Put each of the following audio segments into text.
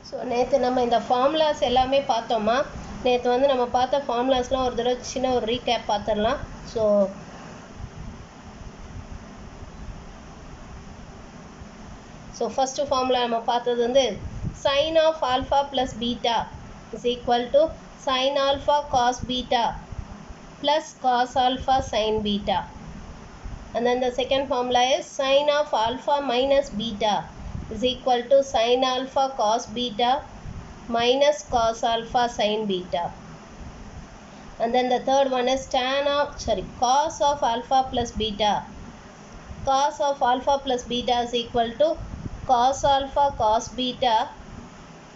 So நேற்று நம்ம இந்த ஃபார்முலாஸ் எல்லாமே பார்த்தோமா. நேற்று வந்து நம்ம பார்த்த ஃபார்முலாஸ்லாம் ஒரு தடவை சின்ன ஒரு ரீகேப் பார்த்துடலாம். ஸோ ஃபஸ்ட்டு ஃபார்முலா நம்ம பார்த்தது வந்து sin of alpha plus beta is equal to sin alpha cos beta plus cos alpha sin beta. And then the second formula is sin of alpha minus beta is equal to sin alpha cos beta minus cos alpha sin beta. And then the third one is cos of alpha plus beta. Cos of alpha plus beta is equal to cos alpha cos beta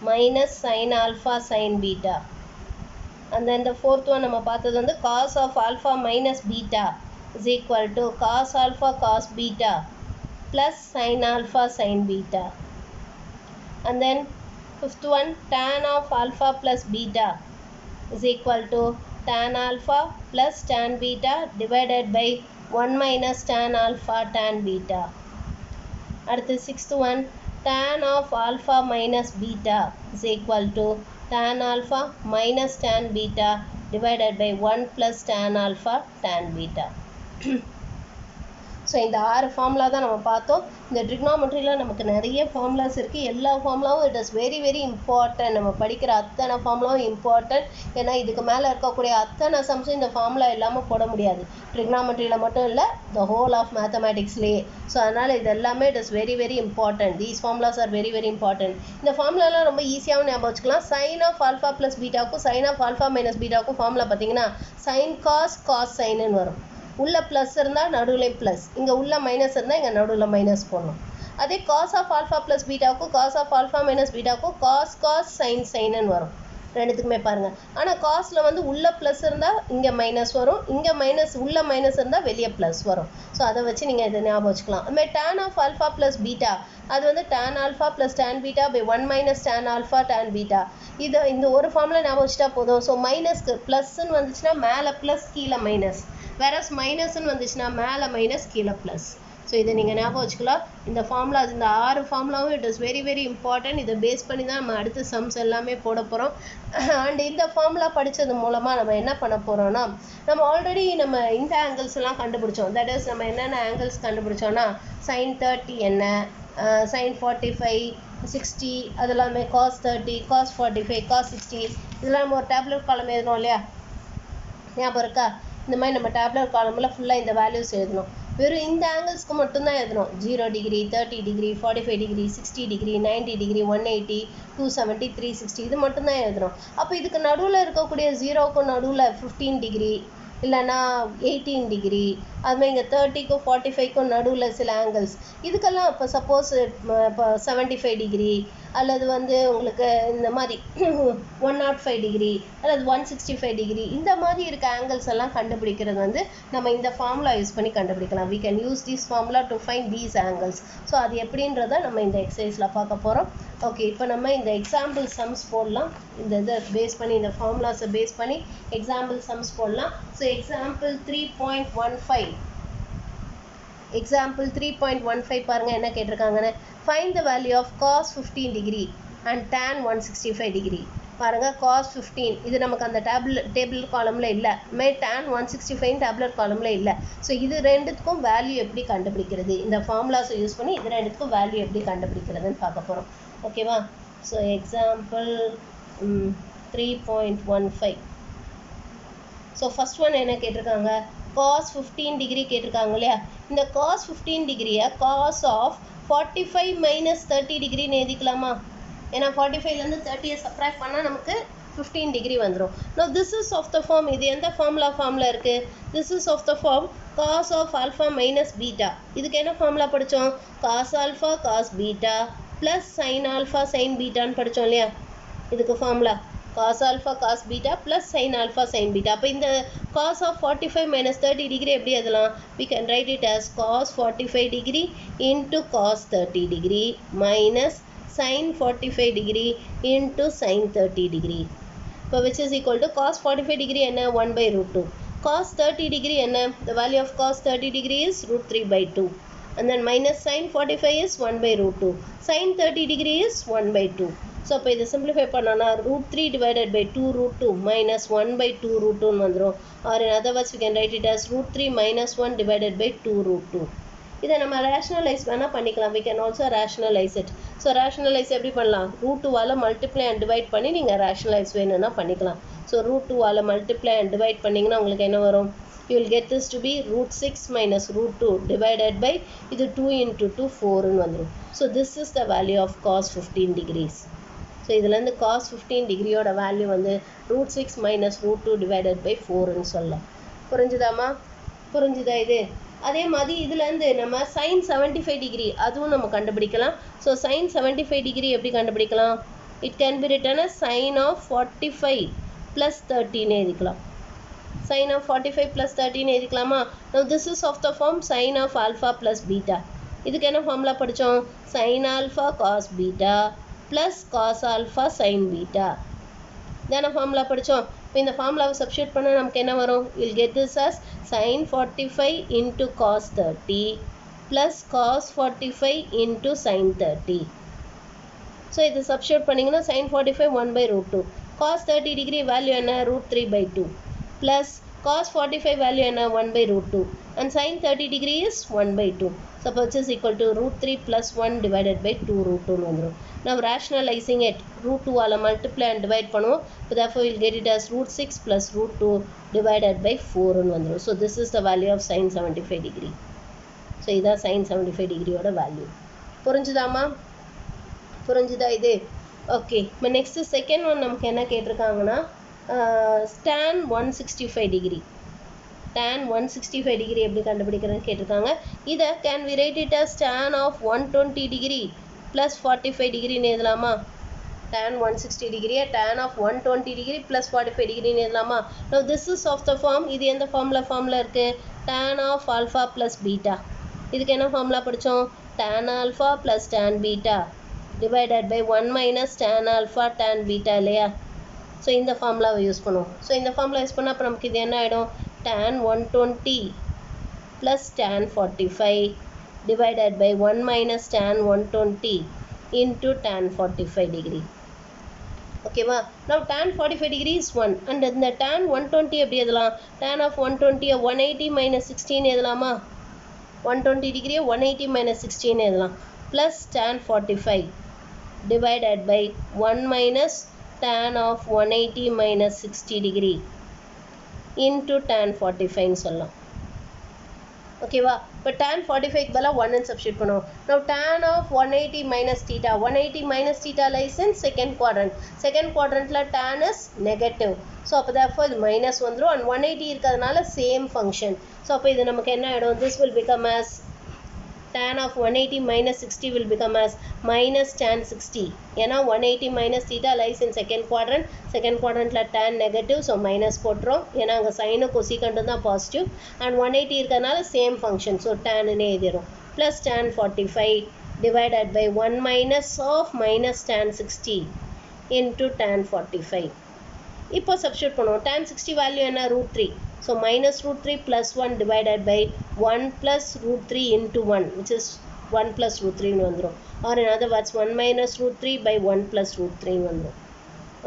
minus sin alpha sin beta. And then the fourth one நம்ம பார்த்தது வந்து cos of alpha minus beta is equal to cos alpha cos beta plus sin alpha sin beta. And then fifth one tan of alpha plus beta is equal to tan alpha plus tan beta divided by 1 minus tan alpha tan beta. அடுத்து sixth one tan of alpha minus beta is equal to tan alpha minus tan beta divided by 1 plus tan alpha tan beta. So இந்த 6 formula தான் நம்ம பார்த்தோம். இந்த ட்ரிக்னாமெட்ரியில் நமக்கு நிறைய formulas இருக்குது. எல்லா ஃபார்முலாவும் it is very very important. நம்ம படிக்கிற அத்தனை ஃபார்முலாவும் இம்பார்ட்டன்ட். ஏன்னா இதுக்கு மேலே இருக்கக்கூடிய அத்தனை சம்ஸும் இந்த ஃபார்முலா இல்லாமல் போட முடியாது. ட்ரிக்னாமெட்ரியில் மட்டும் இல்லை, த ஹோல் ஆஃப் மேத்தமேட்டிக்ஸ்லேயே. ஸோ அதனால் இது எல்லாமே it is very very important. These formulas are very very important. இந்த ஃபார்முலாலாம் ரொம்ப ஈஸியாகவும் ஞாபகம் வச்சுக்கலாம். சைன் ஆஃப் ஆல்ஃபா ப்ளஸ் பீட்டாவுக்கும் சைன் ஆஃப் ஆல்ஃபா மைனஸ் பீட்டாவுக்கும் ஃபார்முலா பார்த்தீங்கன்னா சைன் காஸ் காஸ் சைனுன்னு வரும். உள்ள ப்ளஸ் இருந்தால் நடுவில் ப்ளஸ், இங்கே உள்ள மைனஸ் இருந்தால் இங்கே நடுவில் மைனஸ் போடணும். அதே காஸ் ஆஃப் ஆல்ஃபா ப்ளஸ் பீட்டாவுக்கும் காஸ் ஆஃப் ஆல்ஃபா மைனஸ் பீட்டாவுக்கும் காஸ் காஸ் சைன் சைனுன்னு வரும். ரெண்டுத்துக்குமே பாருங்கள். ஆனால் காஸில் வந்து உள்ள ப்ளஸ் இருந்தால் இங்கே மைனஸ் வரும், இங்கே மைனஸ் உள்ள மைனஸ் இருந்தால் வெளியே ப்ளஸ் வரும். ஸோ அதை வச்சு நீங்கள் இதை ஞாபகம் வச்சுக்கலாம். அதுமாதிரி tan of alpha plus beta அது வந்து tan alpha plus tan beta by 1 minus tan alpha tan beta. இதை இந்த ஒரு ஃபார்முலா ஞாபகம் வச்சுட்டா போதும். ஸோ மைனஸ்க்கு ப்ளஸ்ன்னு வந்துச்சுன்னா மேலே ப்ளஸ் கீழே மைனஸ், வேறஸ் மைனஸ்ன்னு வந்துச்சுன்னா மேலே மைனஸ் கீழே ப்ளஸ். ஸோ இதை நீங்கள் ஞாபகம் வச்சுக்கலாம். இந்த ஃபார்முலாஸ் இந்த 6 ஃபார்முலாவும் it is very very important. இதை பேஸ் பண்ணி தான் நம்ம அடுத்த சம்ஸ் எல்லாமே போட போகிறோம். அண்ட் இந்த ஃபார்முலா படித்தது மூலமாக நம்ம என்ன பண்ண போகிறோம்னா, நம்ம ஆல்ரெடி நம்ம இந்த ஆங்கிள்ஸ் எல்லாம் கண்டுபிடிச்சோம். தட் இஸ் நம்ம என்னென்ன ஆங்கிள்ஸ் கண்டுபிடிச்சோன்னா sin 30 என்ன, sin 45, 60 அதெல்லாமே cos 30, cos 45, cos 60 இதெல்லாம் நம்ம ஒரு டேப்லெட் காலம் எழுதணும் இல்லையா, ஞாபகம் இருக்கா? இந்த மாதிரி நம்ம டேப்லெட் காலமில் ஃபுல்லாக இந்த வேல்யூஸ் எழுதணும். வெறும் இந்த ஆங்கிள்ஸ்க்கு மட்டும்தான் எழுதணும். 0 degree, 30 degree, 45 degree, 60 degree, 90 degree, 180, 270, 360 இது மட்டும்தான் எழுதணும். அப்போ இதுக்கு நடுவில் இருக்கக்கூடிய 0க்கும் நடுவில் 15 டிகிரி இல்லைன்னா 18 டிகிரி, அதுமாதிரி இங்கே 30க்கும் 45க்கும் நடுவில் சில ஆங்கிள்ஸ், இதுக்கெல்லாம் இப்போ சப்போஸ் இப்போ 75 டிகிரி அல்லது வந்து உங்களுக்கு இந்த மாதிரி 105 டிகிரி அல்லது 165 டிகிரி இந்த மாதிரி இருக்க ஆங்கிள்ஸ் எல்லாம் கண்டுபிடிக்கிறது வந்து நம்ம இந்த ஃபார்முலா யூஸ் பண்ணி கண்டுபிடிக்கலாம். we can use this formula to find these angles. So அது எப்படின்றத நம்ம இந்த எக்ஸசைஸில் பார்க்க போகிறோம். ஓகே, இப்போ நம்ம இந்த எக்ஸாம்பிள் சம்ஸ் போடலாம். இந்த இதை பேஸ் பண்ணி இந்த ஃபார்முலாஸை பேஸ் பண்ணி எக்ஸாம்பிள் சம்ஸ் போடலாம். ஸோ எக்ஸாம்பிள் 3.15 எக்ஸாம்பிள் 3.15 பாருங்கள் என்ன கேட்டிருக்காங்கன்னு. Find the value of cos 15 degree and tan 165 degree. பாருங்கள் cos 15 இது நமக்கு அந்த டேபிள் காலமில் இல்லை, tan 165 டேப்லெட் காலமில் இல்லை. ஸோ இது ரெண்டுத்துக்கும் வேல்யூ எப்படி கண்டுபிடிக்கிறது, இந்த ஃபார்முலாஸை யூஸ் பண்ணி இது ரெண்டுத்துக்கும் வேல்யூ எப்படி கண்டுபிடிக்கிறதுன்னு பார்க்க போகிறோம். ஓகேவா? So example 3.15. So first one என்ன கேட்டிருக்காங்க, cos 15 டிகிரி கேட்டிருக்காங்க இல்லையா. இந்த cos 15 டிகிரியை cos ஆஃப் 45 மைனஸ் 30 டிகிரின்னு எழுதிக்கலாமா? ஏன்னா 45லேருந்து 30யை சப்ராக்ட் பண்ணால் நமக்கு 15 டிகிரி வந்துடும். No this is of the form. இது எந்த ஃபார்மில் இருக்குது? This is of the form cos of alpha minus beta. இதுக்கு என்ன ஃபார்முலா படித்தோம்? cos alpha cos beta plus sin alpha sin பீட்டான்னு படித்தோம் இல்லையா. இதுக்கு formula cos alpha cos beta plus sin alpha sin beta. அப்போ இந்த cos of 45 minus 30 degree எப்படி எழுதலாம்? We can write it as cos 45 degree into cos 30 degree minus sin 45 degree into sin 30 degree. இப்போ which is equal to cos 45 degree என்ன? 1 by root 2. cos 30 degree என்ன? The value of cos 30 degree is root 3 by 2. And then minus sin 45 is 1 by root 2. Sin 30 degree is 1 by 2. So அப்போ இதை simplify பண்ணோன்னா √3 divided by 2 √2 minus 1 by 2 √2 வந்துடும். or in other words we can write it as √3 minus 1 divided by 2 √2. இதை நம்ம rationalise வேணால் பண்ணிக்கலாம். we can also rationalize it. So rationalise எப்படி பண்ணலாம்? √2வால் மல்டிப்ளை அண்ட் டிவைட் பண்ணி நீங்கள் ரேஷனலைஸ் வேணும்னா பண்ணிக்கலாம். ஸோ √2வால் மல்டிப்ளை அண்ட் டிவைட் பண்ணிங்கன்னா உங்களுக்கு என்ன வரும்? you will get this to be √6 minus √2 divided by இது 2 into 2 4ன்னு வந்துடும். So this is the value of cos 15 degrees. So இதுலேருந்து cos 15 டிகிரியோட வேல்யூ வந்து √6 minus √2 divided by 4ன்னு சொல்லலாம். புரிஞ்சுதாம்மா? புரிஞ்சுதா இது? அதே மாதிரி இதுலேருந்து நம்ம sin 75 டிகிரி அதுவும் நம்ம கண்டுபிடிக்கலாம். ஸோ sin 75 டிகிரி எப்படி கண்டுபிடிக்கலாம்? It can be written as sin of 45 plus 13 எழுதிக்கலாம். sin of 45 plus 13 எழுதிக்கலாமா? now this is of the form sin of alpha plus beta. இதுக்கு என்ன ஃபார்முலா படித்தோம்? sin alpha cos beta plus cos alpha sin beta தான formula படித்தோம். இப்போ இந்த ஃபார்முலாவை substitute பண்ணால் நமக்கு என்ன வரும்? Will get this as sin 45 into cos 30 plus cos 45 into sin 30. So இது சப்ஸ்டியூட் பண்ணிங்கன்னா sin 45 1 by √2 cos 30 degree value என்ன? √3 by 2 plus cos 45 வேல்யூ என்ன? 1 by √2 and sin 30 degree is 1 by 2. So which is equal to √3 plus 1 divided by 2 √2 வந்துடும். Now rationalizing it, √2ஆல் multiply and divide பண்ணுவோம். So therefore we'll get it as √6 plus √2 divided by 4ன்னு வந்துடும். So this is the value of sin 75 degree. So இதான் sin 75 டிகிரியோட value. புரிஞ்சுதாமா? புரிஞ்சுதா இது? Okay. இப்போ next second one நமக்கு என்ன கேட்டிருக்காங்கன்னா tan 165 degree. tan 165 degree எப்படி கண்டுபிடிக்கிறதுன்னு கேட்டிருக்காங்க. இதை can we write it as tan of 120 degree plus 45 டிகிரின்னு எழுதலாமா? tan 160 டிகிரியை tan of 120 டிகிரி plus 45 டிகிரின்னு எழுதலாமா? now this is of the form. இது எந்த ஃபார்முலா இருக்குது? tan of alpha plus beta. இதுக்கு என்ன ஃபார்முலா படித்தோம்? tan alpha plus tan beta divided by 1 minus tan alpha tan beta இல்லையா? ஸோ இந்த ஃபார்முலாவை யூஸ் பண்ணுவோம். ஸோ இந்த ஃபார்முலா யூஸ் பண்ணால் அப்போ நமக்கு இது என்ன ஆகிடும்? tan 120 plus tan 45 divided by 1 minus tan 120 into tan 45 degree. ஓகேவா? now tan 45 degree is 1 and இந்த tan 120 எப்படி எழுதலாம்? tan of 120 180 minus 16 எழுதலாமா? 120 degree 180 minus 16 எழுதலாம் plus tan 45 divided by 1 minus tan of 180 minus 60 degree into tan 45 சொல்லலாம். ஓகேவா? இப்போ tan 45 பதிலாக 1 சப்ஸ்டியூட் பண்ணுவோம். now tan of 180 minus theta 180 minus theta lies in second quadrant. second quadrantல tan is negative. So அப்போ therefore இது minus வந்துடும் and 180 இருக்கிறதுனால same function. So அப்போ இது நமக்கு என்ன ஆகிடும்? this will become as tan of 180 minus 60 will become as minus tan 60. ஏன்னா 180 minus theta lies in second quadrant. second quadrantல tan negative, so minus போட்டுரும். ஏன்னா அங்கே சைனு கொசிகண்டும் தான் பாசிட்டிவ் and 180 இருக்கிறதுனால சேம் ஃபங்க்ஷன். ஸோ tanனே எழுதிடும் plus tan 45 divided by 1 minus of minus tan 60 into tan 45. இப்போ substitute பண்ணுவோம். tan 60 வேல்யூ என்ன? √3. So minus √3 plus 1 divided by 1 plus √3 into 1 which is 1 plus √3 வந்துடும். or in other words 1 minus √3 by 1 plus √3 வந்துடும்.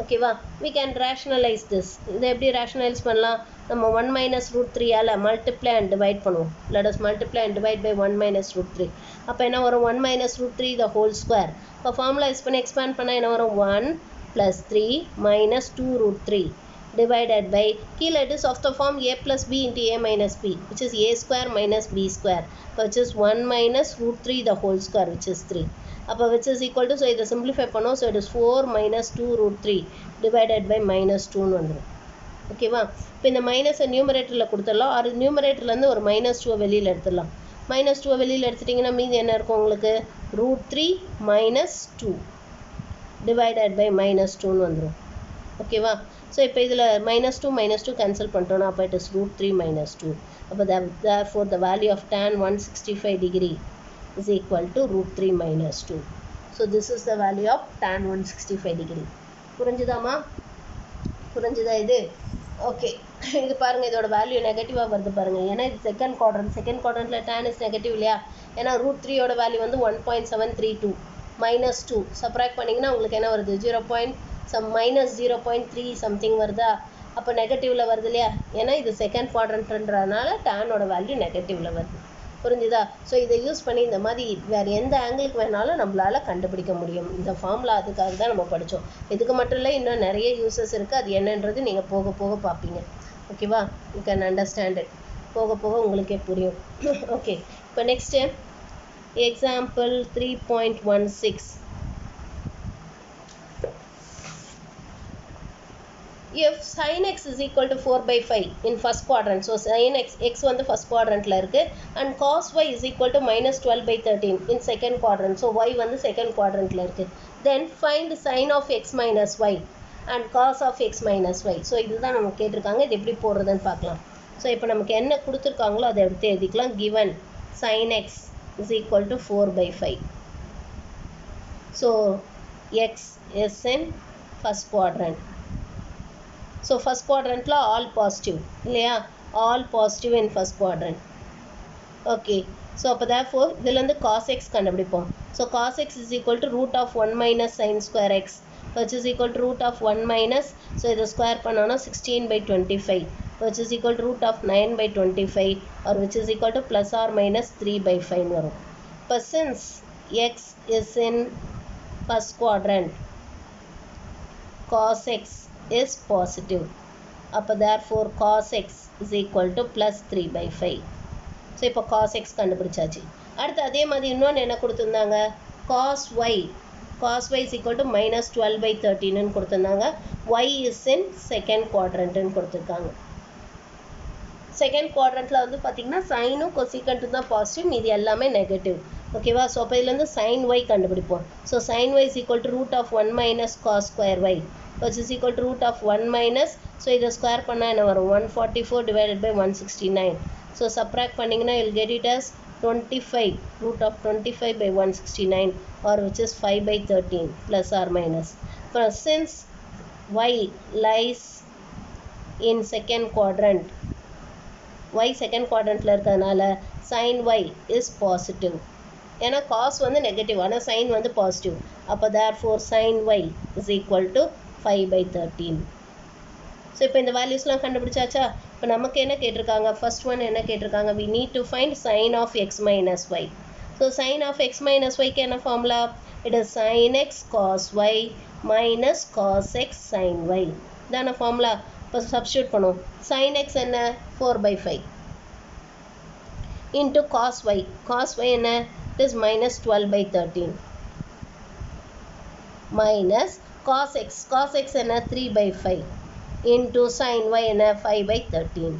ஓகேவா? we can rationalize this. இதை எப்படி rationalize பண்ணலாம்? நம்ம 1 minus √3ஆல் multiply and divide பண்ணுவோம். let us multiply and divide by 1 minus √3. அப்போ என்ன வரும்? 1 minus √3 the whole square. இப்போ ஃபார்முலா யூஸ் பண்ணி எக்ஸ்பேண்ட் பண்ணால் என்ன வரும்? 1 plus 3 minus 2 √3 divided by கீழே it is of the form a plus b into a minus b which is a square minus b square which is 1 minus √3 the whole square which is 3. அப்போ which is equal to, so இதை simplify பண்ணோம். so it is 4 minus 2 √3 divided by minus 2ன்னு வந்துடும். ஓகேவா? இப்போ இந்த மைனஸை நியூமரேட்டரில் கொடுத்துடலாம். அது நியூமரேட்டர்லேருந்து ஒரு மைனஸ் 2 வெளியில் எடுத்துடலாம். மைனஸ் 2 வெளியில் எடுத்துட்டிங்கன்னா மீதி என்ன இருக்கும் உங்களுக்கு? √3 minus 2 divided by minus 2ன்னு வந்துடும். ஓகேவா? ஸோ இப்போ இதில் minus 2 கேன்சல் பண்ணிட்டோன்னா அப்போ இட் இஸ் √3 minus 2. அப்போ therefore the value of tan 165 degree is equal to √3 minus 2. So this is the value of tan 165 degree. புரிஞ்சுதாமா? புரிஞ்சுதா இது? ஓகே. இது பாருங்கள், இதோட வேல்யூ நெகட்டிவாக வருது பாருங்கள். ஏன்னா இது செகண்ட் குவாட்ரண்ட். செகண்ட் குவாட்ரண்ட்டில் tan இஸ் நெகட்டிவ் இல்லையா? ஏன்னா √3யோட வேல்யூ வந்து 1.732. -2 சப்ராக்ட் பண்ணிங்கன்னா உங்களுக்கு என்ன வருது 0.3 சம்திங் வருதா? அப்போ நெகட்டிவில் வருது இல்லையா? ஏன்னா இது செகண்ட் குவாட்ரண்ட்ன்றதுனால டேனோட வேல்யூ நெகட்டிவில் வருது. புரிஞ்சுதா? ஸோ இதை யூஸ் பண்ணி இந்த மாதிரி வேறு எந்த ஆங்கிளுக்கு வேணாலும் நம்மளால் கண்டுபிடிக்க முடியும். இந்த ஃபார்முலா அதுக்காக தான் நம்ம படித்தோம். இதுக்கு மட்டும் இல்லை, இன்னும் நிறைய யூசஸ் இருக்குது. அது என்னன்றது நீங்கள் போக போக பார்ப்பீங்க. ஓகேவா? You can understand it. போக போக உங்களுக்கே புரியும். ஓகே, இப்போ next example 3.16. If sin x is equal to 4/5 in first quadrant, so sin x வந்து first quadrantல இருக்கு, and cos y is equal to -12/13 in second quadrant, so y வந்து second quadrantல இருக்கு. Then find sin of x minus y and cos of x minus y. so இதுதான் நமக்கு கேட்டிருக்காங்க. இது எப்படி போடுறதுன்னு பார்க்கலாம். ஸோ இப்போ நமக்கு என்ன கொடுத்துருக்காங்களோ அதை எடுத்து எழுதிக்கலாம். given sin x is equal to 4/5. so x is in first quadrant. So first quadrantல all positive இல்லையா? all positive in first quadrant. okay, so அப்போ therefore இதில் வந்து cos x கண்டுபிடிப்போம். so cos x is equal to root of 1 minus sin square x, which is equal to root of 1 minus, so இதை square பண்ணோன்னா 16/25, which is equal to root of 9/25, or which is equal to plus or minus 3/5 வரும். இப்போ since x is in first quadrant, cos x is positive. அப்போ therefore cos x is equal to plus 3/5. So இப்போ cos x கண்டுபிடிச்சாச்சு. அடுத்து அதே மாதிரி இன்னொன்று என்ன கொடுத்துருந்தாங்க? cos y is equal to -12/13 கொடுத்துருந்தாங்க. y is in second quadrantன்னு கொடுத்துருக்காங்க. செகண்ட் குவாட்ரண்ட்டில் வந்து பார்த்திங்கன்னா சைனும் கொசிகண்ட்டும் தான் பாசிட்டிவ், மீதி எல்லாமே நெகட்டிவ். ஓகேவா? ஸோ அப்போ இதுலேருந்து sin y கண்டுபிடிப்போம். So sin y is equal to root of 1 minus cos square y, which is equal to root of 1 minus, so இதை ஸ்கொயர் பண்ணால் என்ன வரும்? 144 divided by 169. ஸோ சப்ராக்ட் பண்ணிங்கன்னா you'll get it as 25 root of 25 by 169, or which is 5/13 plus or minus. Since y lies in second quadrant, y second குவாட்ரண்ட்டில் இருக்கிறதுனால sin y is positive. ஏன்னா cos வந்து negative, ஆனால் sin வந்து positive. அப்போ therefore sin y is equal to 5/13. So இப்போ இந்த வேல்யூஸ்லாம் கண்டுபிடிச்சாச்சா? இப்போ நமக்கு என்ன கேட்டிருக்காங்க? ஃபர்ஸ்ட் ஒன் என்ன கேட்டிருக்காங்க? we need to find sin of x minus y. So sin of x minus yக்கு என்ன formula? it is sin x cos y minus cos x sin y. இதான ஃபார்முலா. இப்போ சப்ஸ்டியூட் பண்ணுவோம். sin x என்ன? 4/5 into cos y. cos y என்ன? it is -12/13 minus cos x. cos x என்ன? 3/5 into sin y என்ன? 5/13.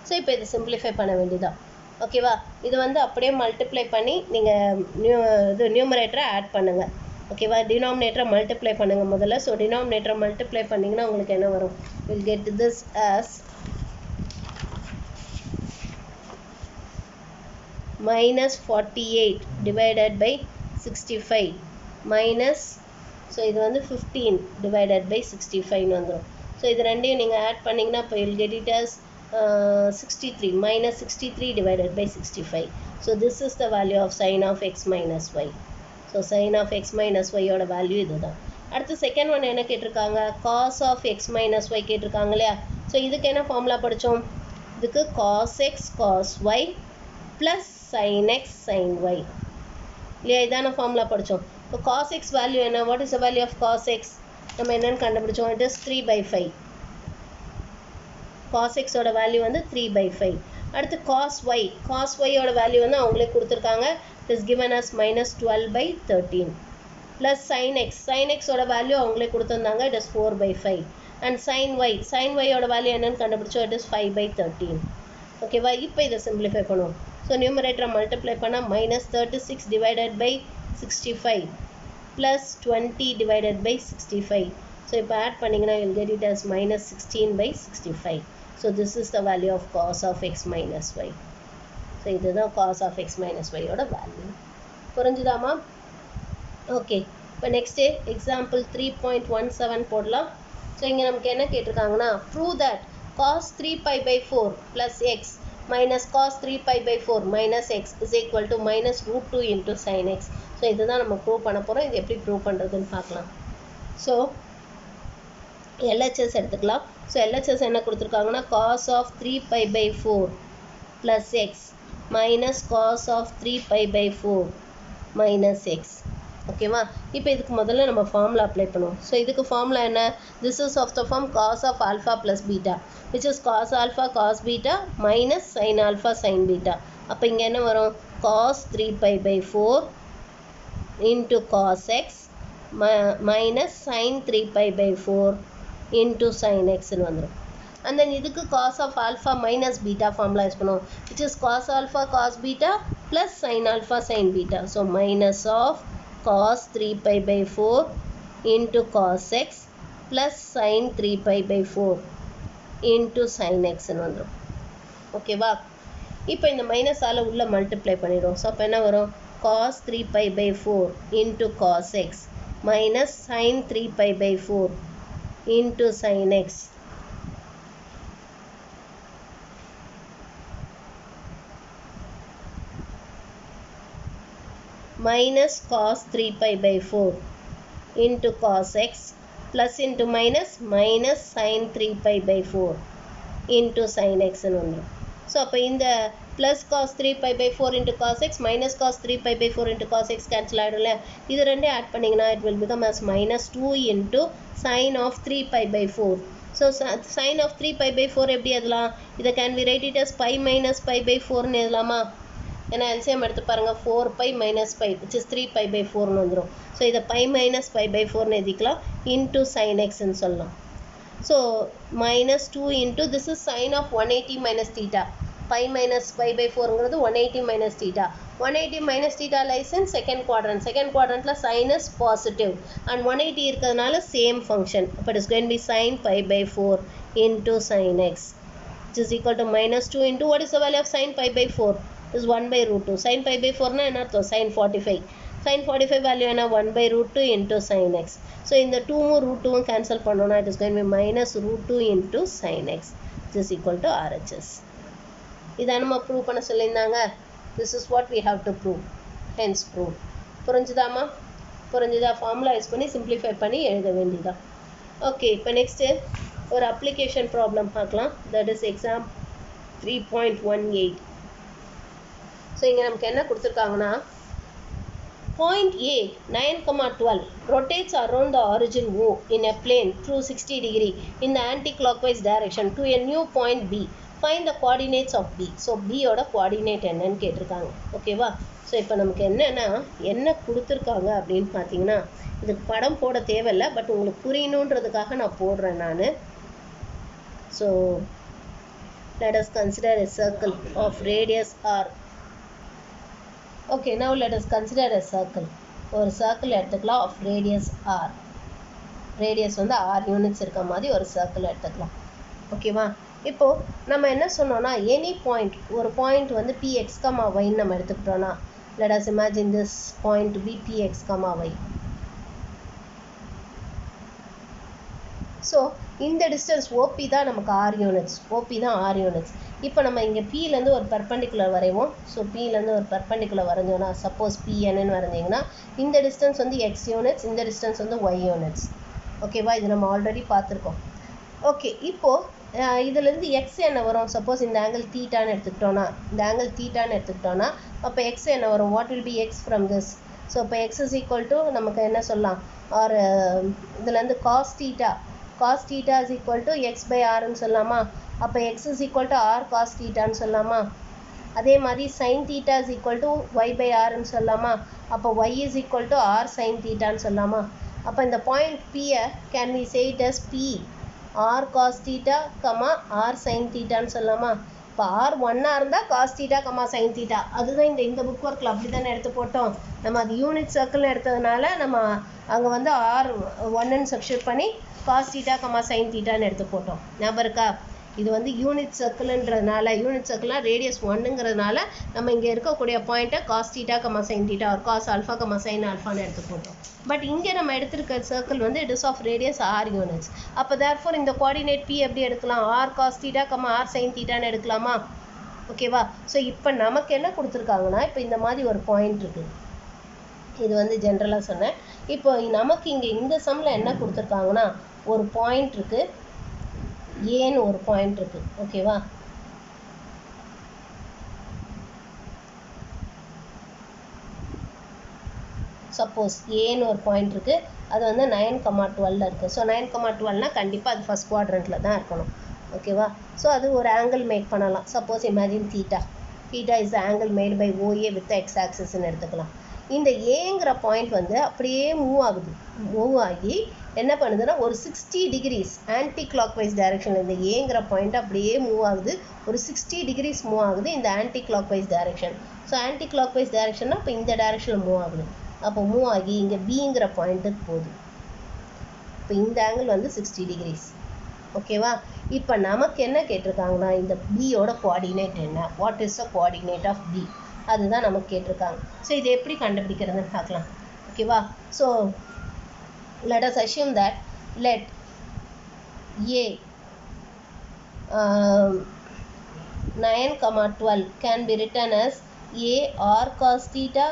So இப்போ இது simplify பண்ண வேண்டியதான். ஓகேவா? இது வந்து அப்படியே மல்டிப்ளை பண்ணி நீங்கள் நியூமரேட்டரை ஆட் பண்ணுங்கள். ஓகேவா? டினாமினேட்டரை மல்டிப்ளை பண்ணுங்கள் முதல்ல. ஸோ டினாமினேட்டரை மல்டிப்ளை பண்ணிங்கன்னா உங்களுக்கு என்ன வரும்? Will get this as -48 divided by 65 minus, so இது வந்து 15 divided by 65 வந்துடும். ஸோ இது ரெண்டையும் நீங்கள் ஆட் பண்ணிங்கன்னா இப்போ will get it as 63 -63 divided by 65. So this is the value of sin of x minus y. So sin of x minus y யோட value இது தான். அடுத்து செகண்ட் ஒன் என்ன கேட்டிருக்காங்க? cos of x minus y கேட்டிருக்காங்க இல்லையா? So இதுக்கு என்ன ஃபார்முலா படித்தோம்? இதுக்கு cos x cos y plus sin x sin y இல்லையா? இதான ஃபார்முலா படித்தோம். இப்போ cos x வேல்யூ என்ன? What is the value of cos x? நம்ம என்னென்னு கண்டுபிடிச்சோம்? It is 3/5. cos x ஓட வேல்யூ வந்து 3/5. அடுத்து cos y. cos y ஓட வேல்யூ வந்து அவங்களே கொடுத்துருக்காங்க. it is given as -12/13 plus sin x. sin x ஓட வேல்யூ அவங்களே கொடுத்துருந்தாங்க. it is 4/5. and sin y. sin y ஓட வேல்யூ என்னன்னு கண்டுபிடிச்சோம்? it is 5/13. ஓகேவா? இப்போ இதை சிம்பிளிஃபை பண்ணுவோம். ஸோ நியூமரேட்டரை மல்டிப்ளை பண்ணால் -36 divided by 65 plus 20 divided by 65. So இப்போ ஆட் பண்ணிங்கன்னா you'll get it as -16/65. So this is the value of cos of x minus y. So இதுதான் cos of x minus y யோட value. புரிஞ்சுதாமா? Okay, இப்போ next example 3.17 போடலாம். So இங்கே நமக்கு என்ன கேட்டிருக்காங்கன்னா, prove that cos 3π/4 plus x minus cos 3π/4 minus x is equal to -√2 into sin x. So இதுதான் நம்ம prove பண்ண போகிறோம். இது எப்படி ப்ரூவ் பண்ணுறதுன்னு பார்க்கலாம். ஸோ LHS எடுத்துக்கலாம். ஸோ LHS என்ன கொடுத்துருக்காங்கன்னா cos of 3π/4 plus x minus cos of 3π/4 minus x. ஓகேவா? இப்போ இதுக்கு முதல்ல நம்ம ஃபார்முலா அப்ளை பண்ணுவோம். ஸோ இதுக்கு ஃபார்முலா என்ன? This is of the form cos of alpha plus beta which is cos alpha cos beta minus sin alpha sin beta. அப்போ இங்கே என்ன வரும்? cos 3π/4 into cos x minus sin 3π/4 into sin x ன்னு வந்துடும். And then இதுக்கு cos of alpha minus beta formula use பண்ணுவோம், which is cos alpha cos beta plus sin alpha sin beta. So minus of cos 3π/4 into cos x plus sin 3π/4 into sin x ன்னு வந்துடும். ஓகேவா? இப்போ இந்த மைனஸால் உள்ள multiply பண்ணிடுவோம். So அப்போ என்ன வரும்? cos 3π/4 into cos x minus sin 3π/4 into sin x minus cos 3π/4 into cos x plus into minus minus sin 3π/4 into sin x ன்னு வந்துடும். ஸோ அப்போ இந்த plus cos 3π/4 into cos x minus cos 3π/4 into cos x cancel ஆகிடும்ல. இது ரெண்டே add பண்ணிங்கன்னா it will become as minus 2 into sin of 3π/4. So sin of 3π/4 எப்படி எழுதலாம்? இதை can we write it as pi minus pi/4ன்னு எழுதலாமா? ஏன்னா LCM எடுத்து பாருங்கள், 4π minus pi which is 3π/4ன்னு வந்துடும். ஸோ இதை pi minus pi/4ன்னு எழுதிக்கலாம் into sin xன்னு சொல்லலாம். So minus 2 into this is sin of 180 minus theta. pi minus pi/4ங்கிறது 180 minus theta. 180 minus theta lies in second quadrant. Second quadrantல sin is positive and 180 இருக்கிறதுனால same function. அப்போ it is going to be sin pi/4 into sin x which is equal to minus 2 into what is the value of sin pi/4? Is 1/√2. sin pi/4னா என்ன அர்த்தம்? sin 45. sin 45 value என்ன? 1/√2 into sin x. So இந்த 2வும் √2வும் cancel பண்ணோன்னா it is going to be minus √2 into sin x which is equal to RHS. இதை நம்ம prove பண்ண சொல்லியிருந்தாங்க. This is what we have to prove. Hence prove. புரிஞ்சுதாமா? புரிஞ்சுதா? Formula use பண்ணி simplify பண்ணி எழுத வேண்டியதான். ஓகே, இப்போ நெக்ஸ்ட்டு ஒரு அப்ளிகேஷன் ப்ராப்ளம் பார்க்கலாம். That is exam 3.18. ஸோ இங்கே நமக்கு என்ன கொடுத்துருக்காங்கன்னா, point A 9,12 rotates around the origin O in a plane through 60 degree in the anti-clockwise direction to a new point B. Find the coordinates of B. So பியோட coordinate என்னன்னு கேட்டிருக்காங்க. ஓகேவா? So இப்போ நமக்கு என்னென்னா என்ன கொடுத்துருக்காங்க அப்படின்னு பார்த்தீங்கன்னா, இதுக்கு படம் போட தேவையில்லை, பட் உங்களுக்கு புரியணுன்றதுக்காக நான் போடுறேன் நான். So let us consider a circle of radius R. Okay, now let us consider a circle. ஒரு சர்க்கிள் எடுத்துக்கலாம் of radius R. ரேடியஸ் வந்து R யூனிட்ஸ் இருக்க மாதிரி ஒரு சர்க்கிள் எடுத்துக்கலாம். ஓகேவா? இப்போது நம்ம என்ன சொன்னோன்னா, எனி பாயிண்ட், ஒரு பாயிண்ட் வந்து px, y நம்ம எடுத்துக்கிட்டோன்னா, let us imagine this point to be px, y. So இந்த டிஸ்டன்ஸ் OP தான் நமக்கு R யூனிட்ஸ். OP தான் R யூனிட்ஸ். இப்போ நம்ம இங்கே Pலேருந்து ஒரு பெர்பெண்டிகுலர் வரைவோம். ஸோ Pலேருந்து ஒரு பெர்பெண்டிகுலர் வரைஞ்சோன்னா, சப்போஸ் PNன்னு வரைஞ்சிங்கன்னா, இந்த டிஸ்டன்ஸ் வந்து X யூனிட்ஸ், இந்த டிஸ்டன்ஸ் வந்து Y யூனிட்ஸ். ஓகேவா? இது நம்ம ஆல்ரெடி பார்த்துருக்கோம். ஓகே, இப்போது இதுலேருந்து எக்ஸ் என்ன வரும்? சப்போஸ் இந்த ஆங்கிள் தீட்டான்னு எடுத்துக்கிட்டோன்னா, அப்போ எக்ஸ் என்ன வரும்? What will be x from this? So இப்போ எக்ஸ் இஸ் ஈக்குவல் டு நமக்கு என்ன சொல்லலாம்? ஆர் இதுலேருந்து cos theta is equal to x by ஆர்ன்னு சொல்லலாமா? அப்போ x is equal to r cos தீட்டான்னு சொல்லலாமா? அதே மாதிரி sine theta is equal to y by ஆர்ன்னு சொல்லலாமா? அப்போ y is equal to r sine தீட்டான்னு சொல்லலாமா? அப்போ இந்த பாயிண்ட் பியை can we say it as p R cos theta r sine தீட்டான்னு சொல்லலாமா? இப்போ ஆர் ஒன்னாக இருந்தால் காஸ் தீட்டா சைன் தீட்டா. அதுதான் இந்த புக் ஒர்க்கில் அப்படி தானே எடுத்து போட்டோம். நம்ம அது யூனிட் சர்க்கிள்னு எடுத்ததுனால நம்ம அங்கே வந்து ஆர் ஒன்னுன்னு சப்ஸ்டிட்யூட் பண்ணி காஸ் தீட்டா சைன் தீட்டான்னு எடுத்து போட்டோம். ஞாபகம் இருக்கா? இது வந்து யூனிட் சர்க்கிள்ன்றதுனால, யூனிட் சர்க்கிள்னா ரேடியஸ் 1ங்கிறதுனால நம்ம இங்கே இருக்கக்கூடிய பாயிண்ட்டை காஸ் தீட்டா சைன் தீட்டா ஒரு காஸ் ஆல்ஃபா சைன் ஆல்ஃபான்னு எடுத்து போட்டோம். பட் இங்கே நம்ம எடுத்திருக்க சர்க்கிள் வந்து it is of radius r units. அப்போ தேர்ஃபோர் இந்த கோஆர்டினேட் பி எப்படி எடுக்கலாம்? R cos theta r sine தீட்டான்னு எடுக்கலாமா? ஓகேவா? ஸோ இப்போ நமக்கு என்ன கொடுத்துருக்காங்கன்னா, இப்போ இந்த மாதிரி ஒரு பாயிண்ட் இருக்குது. இது வந்து ஜென்ரலாக சொன்னேன். இப்போ நமக்கு இங்கே இந்த சம்மில் என்ன கொடுத்துருக்காங்கன்னா ஒரு பாயிண்ட் இருக்குது, ஏன்னு ஒரு பாயிண்ட் இருக்குது. ஓகேவா? சப்போஸ் ஏன்னு ஒரு பாயிண்ட் இருக்குது, அது வந்து 9,12 இருக்குது. ஸோ 9,12னா கண்டிப்பாக அது ஃபஸ்ட் குவாட்ரண்ட்டில் தான் இருக்கணும். ஓகேவா? ஸோ அது ஒரு ஆங்கிள் மேக் பண்ணலாம். Suppose imagine theta is the angle made by OA with x ஆக்சிஸ்ன்னு எடுத்துக்கலாம். இந்த ஏங்கிற பாயிண்ட் வந்து அப்படியே மூவ் ஆகி என்ன பண்ணுதுன்னா ஒரு 60 டிகிரிஸ் ஆன்டி கிளாக் வைஸ் டைரெக்ஷனில் இந்த ஏங்கிற பாயிண்ட் அப்படியே மூவ் ஆகுது, ஒரு 60 டிகிரிஸ் மூவ் ஆகுது இந்த anticlockwise direction. So anticlockwise டைரெக்ஷன்னா இப்போ இந்த டைரெக்ஷனில் மூவ் ஆகுது. அப்போ மூவ் ஆகி இங்கே பிங்கிற பாயிண்ட்டுக்கு போகுது. இப்போ இந்த ஆங்கிள் வந்து 60 டிகிரிஸ். ஓகேவா? இப்போ நமக்கு என்ன கேட்டிருக்காங்கன்னா இந்த பியோட கோஆர்டினேட் என்ன, what is the coordinate of P, அதுதான் நமக்கு கேட்டிருக்காங்க. ஸோ இதை எப்படி கண்டுபிடிக்கிறதுன்னு பார்க்கலாம். ஓகேவா? So let us assume that let a 9,12 can be written as a r cos theta,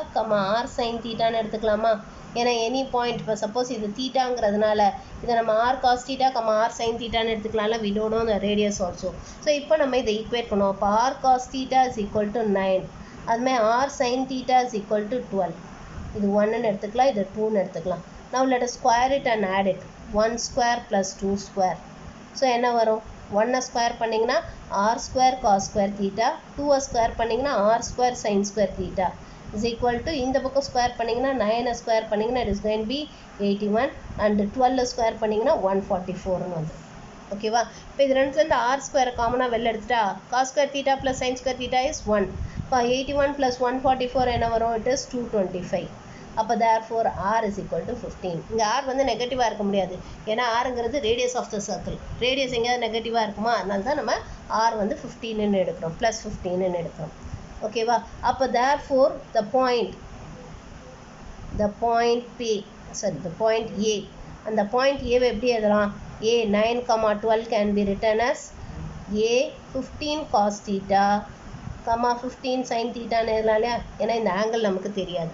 r sin theta ன்னு எடுத்துக்கலாமா? ஏன்னா எனி பாயிண்ட் இப்போ சப்போஸ் இது தீட்டாங்கிறதுனால இதை நம்ம r cos theta, r sin thetaன்னு எடுத்துக்கலாம்ல. we don't know the radius also. So இப்போ நம்ம இதை ஈக்குவேட் பண்ணுவோம். அப்போ r cos theta is equal to 9, அதுமாதிரி r sin theta is equal to 12. இது 1ன்னு எடுத்துக்கலாம், இது 2ன்னு எடுத்துக்கலாம். Now let us square it and add it. 1 square plus 2 square. So என்ன வரும்? 1 ஸ்கொயர் பண்ணிங்கன்னா r square cos square theta, 2 square பண்ணிங்கன்னா r square sin square theta is equal to இந்த பக்கம் ஸ்கொயர் பண்ணிங்கன்னா 9 ஸ்கொயர் பண்ணிங்கன்னா it is going be 81 and 12 square பண்ணிங்கன்னா 144ன்னு வந்து. ஓகேவா? இப்போ இது ரெண்டுலேருந்து r ஸ்கொயர் காமனாக வெளில எடுத்துட்டா cos square theta plus sin square theta is 1. இப்போ 81 ப்ளஸ் 144 என்ன வரும்? It is 225. அப்போ therefore r is equal to 15. இங்கே r வந்து நெகட்டிவாக இருக்க முடியாது, ஏன்னா ஆருங்கிறது radius of the circle. Radius எங்கேயாவது நெகட்டிவாக இருக்குமா? அதனால தான் நம்ம r வந்து 15ன்னு எடுக்கிறோம், ப்ளஸ் 15ன்னு எடுக்கிறோம். ஓகேவா? அப்போ therefore the point A, அந்த பாயிண்ட் ஏவை எப்படி எழுதலாம்? a 9,12 can be written as a 15 cos theta, 15 sin thetaன்னு எழுதலாம் இல்லையா? ஏன்னா இந்த ஆங்கிள் நமக்கு தெரியாது.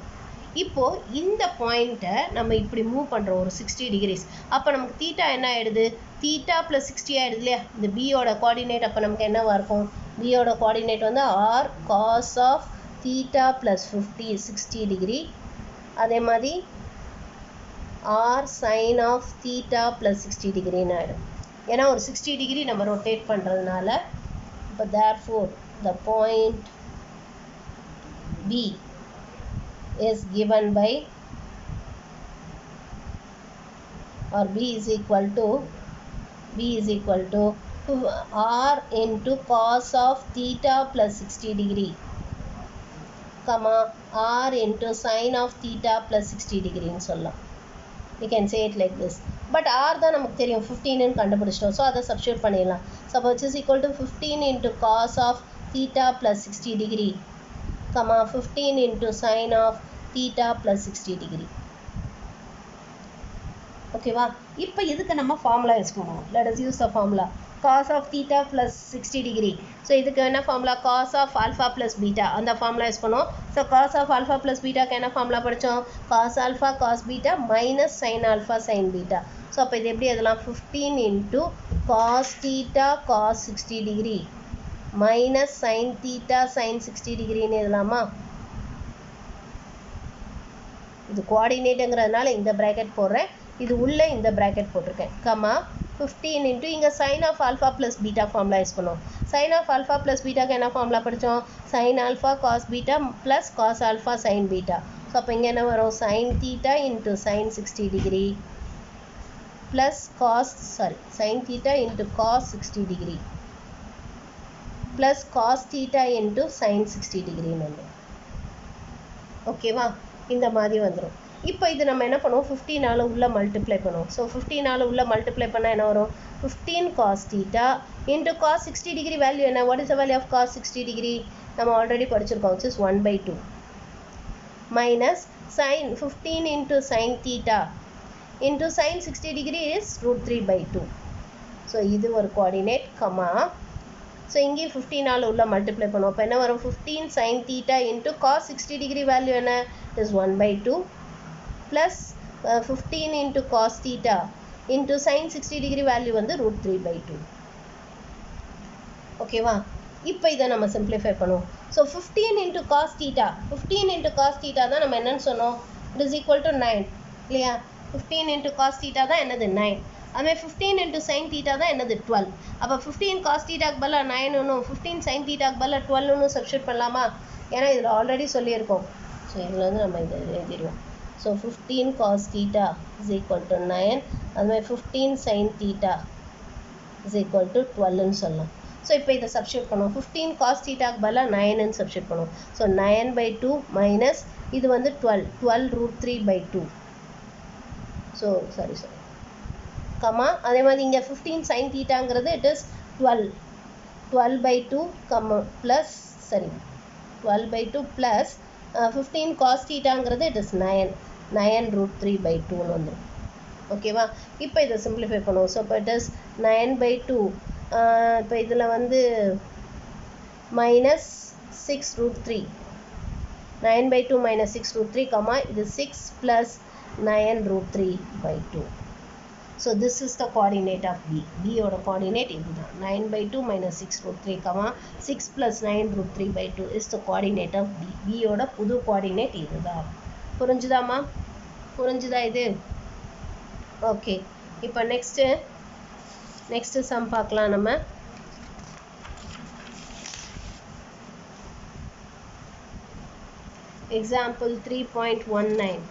இப்போது இந்த பாயிண்ட்டை நம்ம இப்படி மூவ் பண்ணுறோம் ஒரு 60 டிகிரிஸ். அப்போ நமக்கு தீட்டா என்ன ஆகிடுது? தீட்டா ப்ளஸ் 60 ஆகிடுது இல்லையா? இந்த பியோட கோஆர்டினேட் அப்போ நமக்கு என்னவாக இருக்கும்? பியோட கோஆர்டினேட் வந்து r cos of theta plus 60 degree, அதே மாதிரி r sin of theta plus 60 டிகிரின்னு ஆகிடும். ஏன்னா ஒரு 60 டிகிரி நம்ம ரொட்டேட் பண்ணுறதுனால. இப்போ therefore the point B is given by, or B is equal to r into cos of theta plus 60 degree, r into sin of theta plus 60 degree ன்னு சொல்லலாம். we can say it like this. but r தான் நமக்கு தெரியும் 15ன்னு கண்டுபிடிச்சிட்டோம். So அதை substitute பண்ணிடலாம். so which is equal to 15 into cos of theta plus 60 degree, 15 into sin of theta plus 60 degree. ஓகேவா? இப்போ இதுக்கு நம்ம ஃபார்முலா யூஸ் பண்ணுவோம். let us use the formula cos of theta plus 60 degree. So இதுக்கு என்ன formula? cos of alpha plus beta, அந்த formula use பண்ணுவோம். So cos of alpha plus betaக்கு என்ன ஃபார்முலா படித்தோம்? cos alpha cos beta minus sin alpha sin beta. So அப்போ இது எப்படி எழுதலாம்? 15 into cos theta cos 60 degree minus sin theta sin 60 degreeன்னு எழுதலாமா? இது கோஆர்டினேட்டுங்கிறதுனால இந்த ப்ராக்கெட் போடுறேன், இது உள்ளே இந்த ப்ராக்கெட் போட்டிருக்கேன். 15 into இங்கே sin of alpha plus beta formula use பண்ணுவோம். sin of alpha plus betaக்கு என்ன ஃபார்முலா படித்தோம்? sin alpha cos beta plus cos alpha sin beta. So அப்போ இங்கே என்ன வரும்? sin theta into sin 60 degree plus sin theta into cos 60 degree plus cos theta into sin 60 degree வந்து. ஓகேவா? இந்த மாதிரி வந்துடும். இப்போ இது நம்ம என்ன பண்ணுவோம்? 15ஆல் உள்ள மல்டிப்ளை பண்ணுவோம். ஸோ 15ஆல் உள்ள மல்டிப்ளை பண்ணால் என்ன வரும்? 15 cos theta into cos 60 degree value என்ன? What is the value of cos 60 degree? நம்ம ஆல்ரெடி படிச்சிருக்கோம், which is 1/2 minus sin 15 into sin theta into sin 60 degree is √3/2. So இது ஒரு கோஆர்டினேட், ஸோ இங்கே 15ஆல் உள்ள மல்டிப்ளை பண்ணுவோம். அப்போ என்ன வரும்? 15 sin theta into cos 60 degree value என்ன? Is 1/2 plus 15 into cos theta into sin 60 degree value வந்து √3/2. ஓகேவா? இப்போ இதை நம்ம சிம்பிளிஃபை பண்ணுவோம். So 15 into cos theta, 15 into cos theta தான் நம்ம என்னன்னு சொன்னோம், it is equal to 9 இல்லையா? 15 into cos theta தான் என்னது 9. அதுமாதிரி 15 into sin theta தான் என்னது 12. அப்போ 15 cos thetaக்கு பதிலாக 9 15 sin thetaக்கு பதிலாக 12 சப்ஸ்டியூட் பண்ணலாமா? ஏன்னா இதில் ஆல்ரெடி சொல்லியிருக்கோம். ஸோ இதில் வந்து நம்ம இதை எழுதிடுவோம். So 15 cos theta is equal to 9. அதுமாதிரி 15 sin theta is equal to 12ன்னு சொல்லலாம். ஸோ இப்போ இதை சப்ஸ்டியூட் பண்ணுவோம். 15 cos thetaக்கு பதிலாக 9ன்னு சப்ஸ்டியூட் பண்ணுவோம். ஸோ 9/2 மைனஸ் இது வந்து 12 √3/2. ஸோ சாரி கமா அதே மாதிரி இங்கே 15 sin thetaங்கிறது it is 12/2 comma plus 12/2 plus 15 cos thetaங்கிறது இட் இஸ் 9 √3/2ன்னு வந்துடும். ஓகேவா? இப்போ இதை சிம்பிளிஃபை பண்ணுவோம். ஸோ இப்போ இட் இஸ் 9/2. இப்போ இதில் வந்து மைனஸ் 6√3, 9/2 மைனஸ் 6√3 கமா இது 6 plus 9 √3/2. So this is the coordinate of P. பியோட கோஆர்டினேட் இதுதான். 9/2 minus 6√3 comma 6 plus 9 √3/2 is the coordinate of P. பியோட புது கோஆர்டினேட் இதுதான். புரிஞ்சுதாம்மா? புரிஞ்சுதா இது? ஓகே. இப்போ நெக்ஸ்ட்டு சம் பார்க்கலாம் நம்ம. Example 3.19.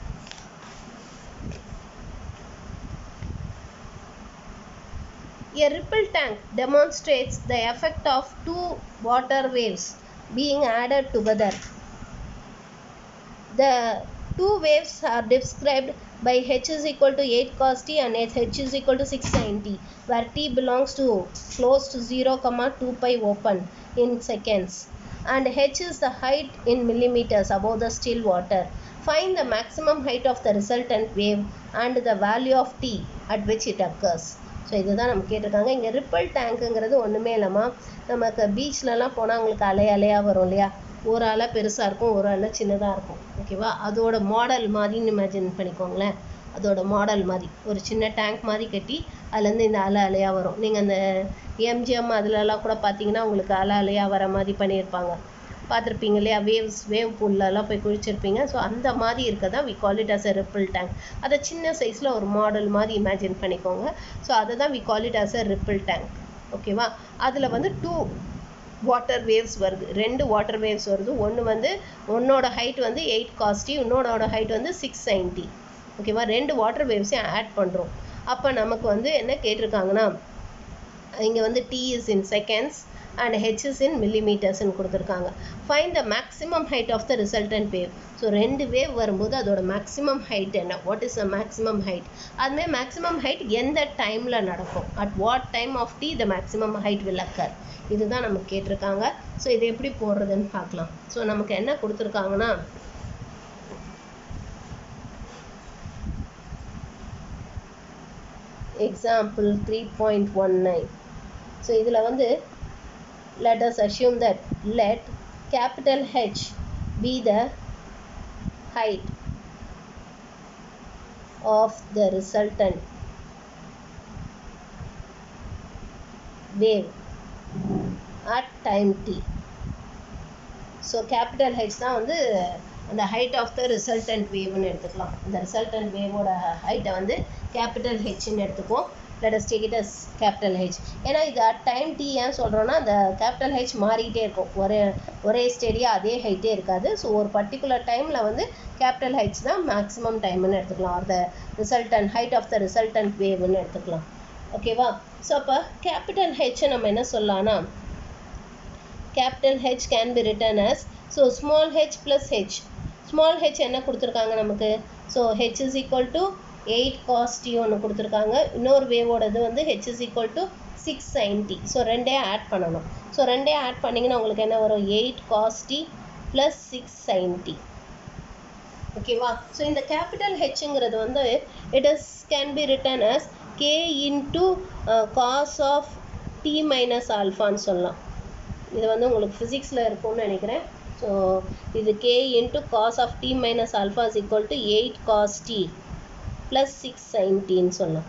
A ripple tank demonstrates the effect of two water waves being added together. The two waves are described by h is equal to 8 cos t and h is equal to 6 sin t, where t belongs to close to 0, 2 pi open in seconds, and h is the height in millimeters above the still water. Find the maximum height of the resultant wave and the value of t at which it occurs. So இதுதான் நம்ம கேட்டிருக்காங்க. இங்கே ripple டேங்க்குங்கிறது ஒன்றுமே இல்லைம்மா, நமக்கு பீச்லலாம் போனால் அவங்களுக்கு அலையாக வரும் இல்லையா? ஒரு அலை பெருசாக இருக்கும், ஒரு அலை சின்னதாக இருக்கும். ஓகேவா? அதோட மாடல் மாதிரின்னு இமேஜின் பண்ணிக்கோங்களேன். அதோட மாடல் மாதிரி ஒரு சின்ன டேங்க் மாதிரி கட்டி அதுலேருந்து இந்த அலையாக வரும். நீங்கள் அந்த எம்ஜிஎம் அதிலலாம் கூட பார்த்தீங்கன்னா உங்களுக்கு அலையாக வர மாதிரி பண்ணியிருப்பாங்க, பார்த்துருப்பீங்க இல்லையா? வேவ் பூல்லலாம் போய் குளிச்சிருப்பீங்க. ஸோ அந்த மாதிரி இருக்கதான் we call it as a ripple tank. அதை சின்ன சைஸில் ஒரு மாடல் மாதிரி இமேஜின் பண்ணிக்கோங்க. ஸோ அதை தான் we call it as a ripple tank. ஓகேவா? அதில் வந்து 2 வாட்டர் வேவ்ஸ் வருது, 2 வாட்டர் வேவ்ஸ் வருது. ஒன்னோட ஹைட் வந்து 8 cos t, இன்னோட ஹைட் வந்து 6 sin t. ஓகேவா? 2 வாட்டர் வேவ்ஸையும் ஆட் பண்ணுறோம். அப்போ நமக்கு வந்து என்ன கேட்டிருக்காங்கன்னா, இங்கே வந்து t is in seconds and h is in millimeters ன்னு கொடுத்துருக்காங்க. Find the maximum height of the resultant wave. So 2 wave வரும்போது அதோட மேக்ஸிமம் ஹைட் என்ன? What is the maximum height? அதுமாதிரி மேக்ஸிமம் ஹைட் எந்த டைமில் நடக்கும்? At what time of T the maximum height will occur? இதுதான் நமக்கு கேட்டிருக்காங்க. ஸோ இது எப்படி போடுறதுன்னு பார்க்கலாம். ஸோ நமக்கு என்ன கொடுத்துருக்காங்கன்னா, எக்ஸாம்பிள் 3.19. ஸோ இதில் வந்து let us assume that let capital H be the height of the resultant wave at time t. So capital H தான் வந்து அந்த height of the resultant wave ன்னு எடுத்துக்கலாம். இந்த resultant wave ஓட height வந்து capital H ன்னு எடுத்துக்குவோம். let us take it as capital H. ஏன்னா இது at time t ஏன் சொல்கிறோன்னா, அந்த capital H மாறிக்கிட்டே இருக்கும், ஒரே ஸ்டேடியாக அதே ஹைட்டே இருக்காது. ஸோ ஒரு பர்டிகுலர் டைமில் வந்து capital H தான் மேக்ஸிமம் டைம்னு எடுத்துக்கலாம், or the resultant height of the resultant வேவ்னு எடுத்துக்கலாம். ஓகேவா? ஸோ அப்போ கேபிட்டல் ஹெச் நம்ம என்ன சொல்லலாம்னா, capital h can be written as, so small h plus h. Small h என்ன கொடுத்துருக்காங்க நமக்கு? So h is equal to 8 cos t ஒன்று கொடுத்துருக்காங்க. இன்னொரு வேவோடது வந்து h is equal to 6 sin t. So ரெண்டையும் ஆட் பண்ணணும். ஸோ ரெண்டையும் ஆட் பண்ணிங்கன்னா உங்களுக்கு என்ன வரும்? 8 cos t plus 6 sin t. ஓகேவா? ஸோ இந்த கேபிட்டல் ஹெச்ங்கிறது வந்து it is can be written as k into cos of t minus alphaன்னு சொல்லலாம். இது வந்து உங்களுக்கு ஃபிசிக்ஸில் இருக்கும்னு நினைக்கிறேன். ஸோ இது k into cos of t minus alpha is equal to 8 cos t plus 6 sin t ன்னு சொல்லலாம்.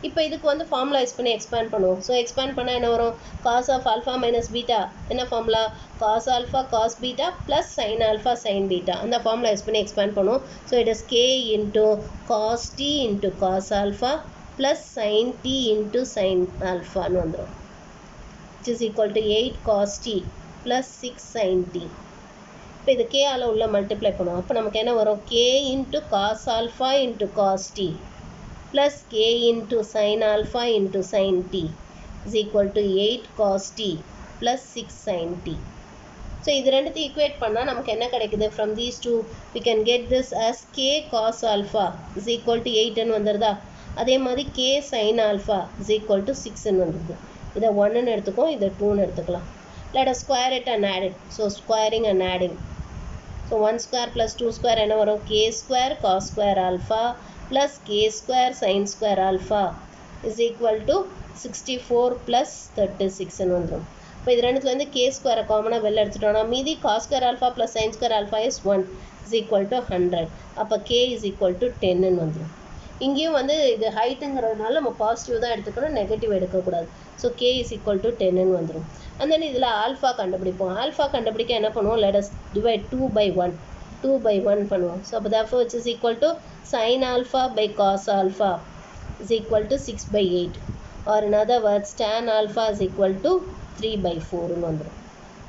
இப்போ இதுக்கு வந்து ஃபார்முலா யூஸ் பண்ணி எக்ஸ்பேண்ட் பண்ணுவோம். ஸோ எக்ஸ்பேண்ட் பண்ணால் என்ன வரும்? Cos of alpha minus beta என்ன formula? Cos alpha cos beta plus sine alpha sine beta. அந்த ஃபார்முலா யூஸ் பண்ணி எக்ஸ்பேண்ட் பண்ணுவோம். So it is k into cos t into cos alpha plus sine t into sine ஆல்ஃபான்னு வந்துடும். Which is equal to 8 cos t plus 6 sine t. இப்போ இது K all உள்ள multiply பண்ணுவோம். அப்போ நமக்கு என்ன வரும்? K into cos alpha into cos T plus k into sin alpha into sin t is equal to 8 cos t plus 6 sin t. So இது ரெண்டுத்தையும் equate பண்ணா நமக்கு என்ன கிடைக்குது? From these two we can get this as k cos alpha is equal to 8 ன்னு வந்துருதா? அதே மாதிரி k sin alpha is equal to 6 ன்னு வந்துருது. இதை 1 ன்னு எடுத்துக்கோம், இதை 2 ன்னு எடுத்துக்கலாம். Let us square it and add it. So squaring and adding. So 1 square plus 2 square என்ன வரும்? k square cos square alpha plus k square sin square alpha is equal to 64 plus 36 ன்னு வந்துடும். இப்போ இது ரெண்டுத்துலேருந்து k ஸ்கொயரை காமனாக வெளில எடுத்துட்டோம்னா மீதி cos square alpha plus sin square alpha is 1 is equal to 100. அப்போ k is equal to 10 ன்னு வந்துடும். இங்கேயும் வந்து இது ஹைட்டுங்கிறதுனால நம்ம பாசிட்டிவ் தான் எடுத்துக்கணும், நெகட்டிவ் எடுக்கக்கூடாது. So k is equal to 10 ன்னு வந்துடும். and then இதில் ஆல்ஃபா கண்டுபிடிப்போம். ஆல்ஃபா கண்டுபிடிக்க என்ன பண்ணுவோம்? let us divide 2 by 1. 2 by 1 பண்ணுவோம். So therefore which is equal to sin alpha by cos alpha is equal to 6 by 8, or in other words tan alpha is equal to 3 by 4 ன்னு வந்துடும்.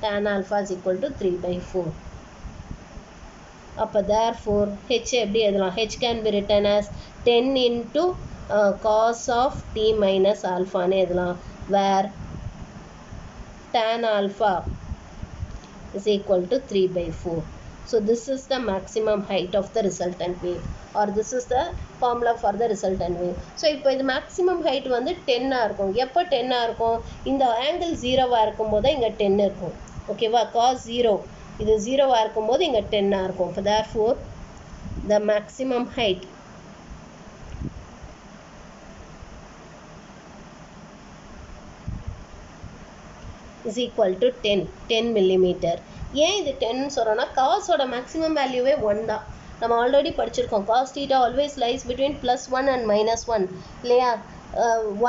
tan alpha is equal to 3 by 4. அப்போ therefore h எப்படி எழுதலாம்? h can be written as 10 into cos of t minus alpha ன்னு எழுதலாம், where tan alpha is equal to 3 by 4. So this is the maximum height of the resultant wave, or this is the formula for the resultant wave. So இப்போ இது maximum height வந்து 10 இருக்கும். எப்போ 10 இருக்கும்? இந்த angle 0 இருக்கும்போது இங்கே 10 இருக்கும். ஓகேவா? cos 0 இது 0 இருக்கும்போது இங்கே 10 இருக்கும். So therefore the maximum height is equal to 10 millimeter. ஏன் இது 10 சொல்கிறோன்னா காஸோட மேக்ஸிமம் வேல்யூவே 1 தான். நம்ம ஆல்ரெடி படிச்சிருக்கோம். Cos theta always lies between +1 and -1 இல்லையா?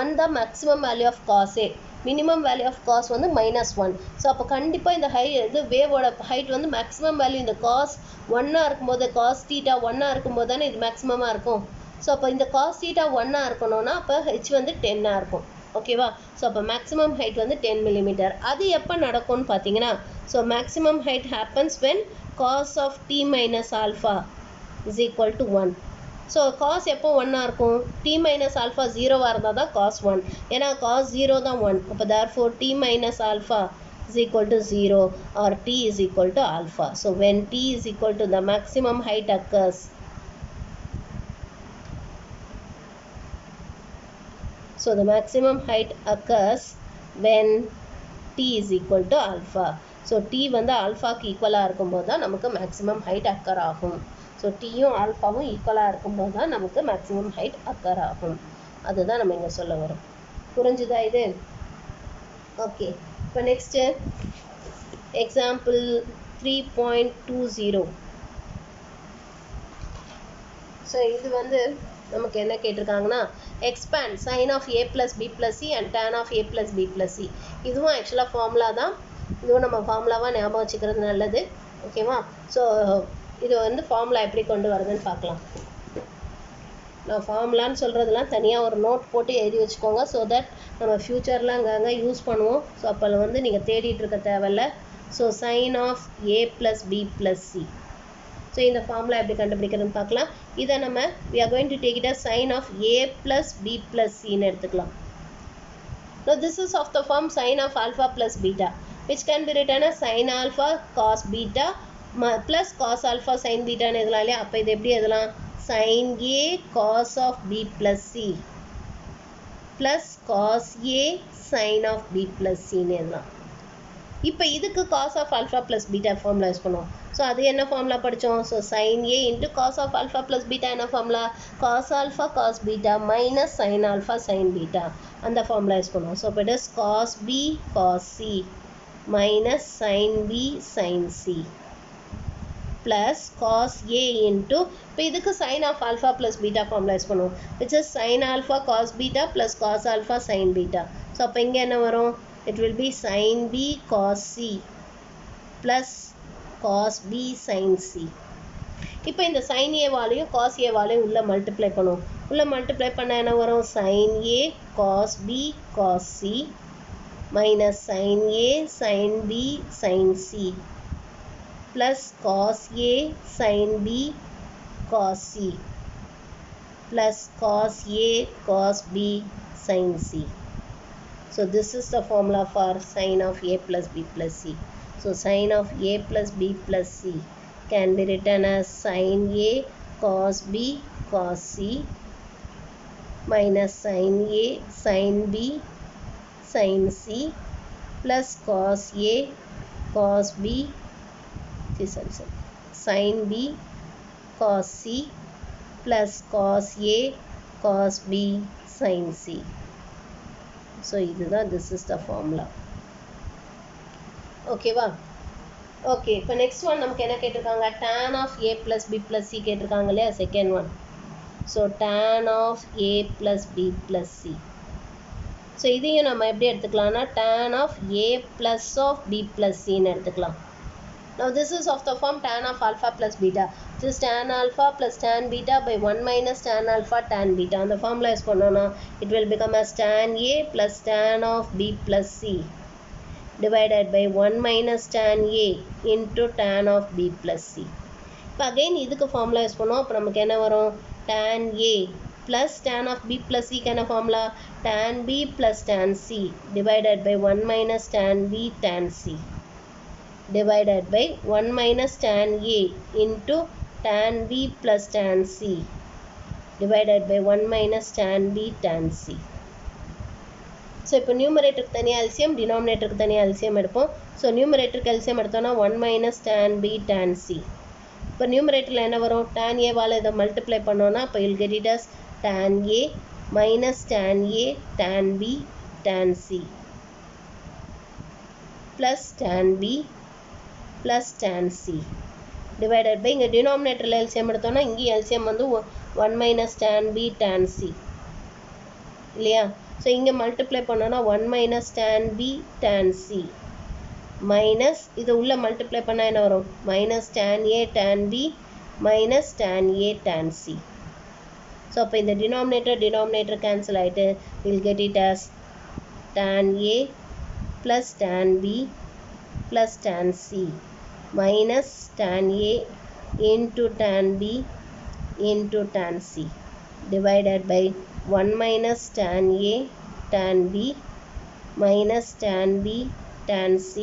1 தான் மேக்ஸிமம் வேல்யூ ஆஃப் காஸே. மினிமம் வேல்யூ ஆஃப் காஸ் வந்து -1. ஸோ அப்போ கண்டிப்பாக இந்த இது வேவோட ஹைட் வந்து மேக்ஸிமம் வேல்யூ இந்த காஸ் 1 இருக்கும்போது, காஸ் தீட்டா 1 இருக்கும்போது தானே இது மேக்ஸிமமாக இருக்கும். ஸோ அப்போ இந்த காஸ் தீட்டா 1 இருக்கணும்னா அப்போ ஹெச் வந்து 10 இருக்கும். ஓகேவா? ஸோ அப்போ மேக்ஸிமம் ஹைட் வந்து 10 millimeter. அது எப்போ நடக்கும்னு பார்த்தீங்கன்னா, so maximum height happens when cos of T minus alpha is equal to 1. So cos எப்போ 1 இருக்கும்? டி மைனஸ் ஆல்ஃபா 0 இருந்தால் தான் காஸ் 1. ஏன்னா காஸ் 0 தான் 1. அப்போ therefore T minus alpha is equal to 0 or t is equal to alpha. So when t is equal to the maximum height occurs, so the maximum height occurs when t is equal to alpha. So t வந்து ஆல்ஃபாக்கு ஈக்குவலாக இருக்கும்போது தான் நமக்கு maximum height occur ஆகும். So டீயும் ஆல்ஃபாவும் ஈக்குவலாக இருக்கும்போது தான் நமக்கு மேக்ஸிமம் ஹைட் அக்கர் ஆகும். அதுதான் நம்ம இங்கே சொல்ல வரோம். புரிஞ்சுதா இது? ஓகே. இப்போ நெக்ஸ்ட்டு எக்ஸாம்பிள் 3.20. ஸோ இது வந்து நமக்கு என்ன கேட்டிருக்காங்கன்னா, expand sine of a + b + c and tan of a + b + c. இதுவும் ஆக்சுவலாக ஃபார்முலா தான். இதுவும் நம்ம ஃபார்முலாவாக ஞாபகம் வச்சுக்கிறது நல்லது. ஓகேவா? ஸோ இது வந்து ஃபார்முலா எப்படி கொண்டு வரதுன்னு பார்க்கலாம். நான் ஃபார்முலான்னு சொல்கிறதுலாம் தனியாக ஒரு நோட் போட்டு எழுதி வச்சுக்கோங்க. ஸோ தட் நம்ம ஃப்யூச்சரில் அங்கங்கே யூஸ் பண்ணுவோம். ஸோ அப்போ வந்து நீங்கள் தேடிட்டு இருக்க தேவையில்ல. So sine of a + b + c. So இந்த ஃபார்முலா எப்படி கண்டுபிடிக்கிறதுன்னு பார்க்கலாம். இதை நம்ம we are going to take it as sin of a + b + c ன்னு எடுத்துக்கலாம். Now this is of the form sin of alpha plus beta, which can be written as sin alpha cos beta plus cos alpha sin beta ன்னு எழுதலாம் இல்லையா? அப்போ இது எப்படி எழுதலாம்? sin a cos of b plus c plus cos a sin of b plus c ன்னு எழுதலாம். இப்போ இதுக்கு cos of alpha plus beta formula use பண்ணுவோம். ஸோ அது என்ன ஃபார்முலா படித்தோம்? So sin a into cos of alpha plus beta என்ன formula? cos alpha cos beta minus sin alpha sin beta. அந்த ஃபார்முலா யூஸ் பண்ணுவோம். ஸோ இப்போ it is cos b cos c minus sin b sin c. plus cos A into இப்போ இதுக்கு sin of alpha plus beta formalize பண்ணுவோம் which is sin alpha cos beta plus cos alpha sin beta. So அப்போ இங்கே என்ன வரும்? It will be sin B cos C plus cos B sin C. இப்போ இந்த sin A வாலையும் cos A வாலையும் உள்ள multiply பண்ணுவோம். உள்ள மல்டிப்ளை பண்ண என்ன வரும்? sin A cos B cos C minus sin A sin B sin C plus cos A sin B cos C plus cos A cos B sin C. So this is the formula for sin of A plus B plus C. So sin of A plus B plus C can be written as sin A cos B cos C minus sin A sin B sin C plus cos A cos B sin B cos C plus cos A cos B sin C. So this is the formula. Okay va? Okay, இப்போ next one நமக்கு என்ன கேட்டிருக்காங்க? tan of A plus B plus C கேட்டிருக்காங்க இல்லையா? second one. So tan of A plus B plus C. So இதையும் நம்ம எப்படி எடுத்துக்கலாம்னா tan of A plus of B plus C ன்னு எடுத்துக்கலாம். Now this is of the form tan of alpha plus beta. This is tan alpha plus tan beta by 1 minus tan alpha tan beta. அந்த formula use பண்ணோம்னா it will become as tan A plus tan of B plus C divided by 1 minus tan A into tan of B plus C. இப்போ again இதுக்கு formula use பண்ணோம். அப்போ நமக்கு என்ன வரும்? tan A plus tan of B plus C க்கான formula tan B plus tan C divided by 1 minus tan B tan C divided by 1 minus tan A into tan B plus tan C divided by 1 minus tan B tan C. So இப்போ நியூமரேட்டருக்கு தனியாக எல்சியம், டினாமினேட்டருக்கு தனியாக எல்சியம் எடுப்போம். So நியூமரேட்டருக்கு எல்சியம் எடுத்தோன்னா 1 minus tan B tan C. இப்போ நியூமரேட்டரில் என்ன வரும்? tan A வால் இதை மல்டிப்ளை பண்ணோன்னா இப்போ you'll get it as tan A minus tan A tan B tan C plus tan B plus tan C divided by இங்கே டினாமினேட்டரில் எல்சியம் எடுத்தோன்னா இங்கே எல்சியம் வந்து 1 minus tan B tan C இல்லையா? ஸோ இங்கே மல்டிப்ளை பண்ணோன்னா 1 minus tan B tan C minus இது உள்ள மல்டிப்ளை பண்ணால் என்ன வரும்? Minus tan A tan B minus tan A tan C. So அப்போ இந்த டினாமினேட்டர் கேன்சல் ஆகிட்டு we'll get it as tan A plus tan B plus tan C minus tan A into tan B into tan C divided by 1 minus tan A tan B minus tan B tan C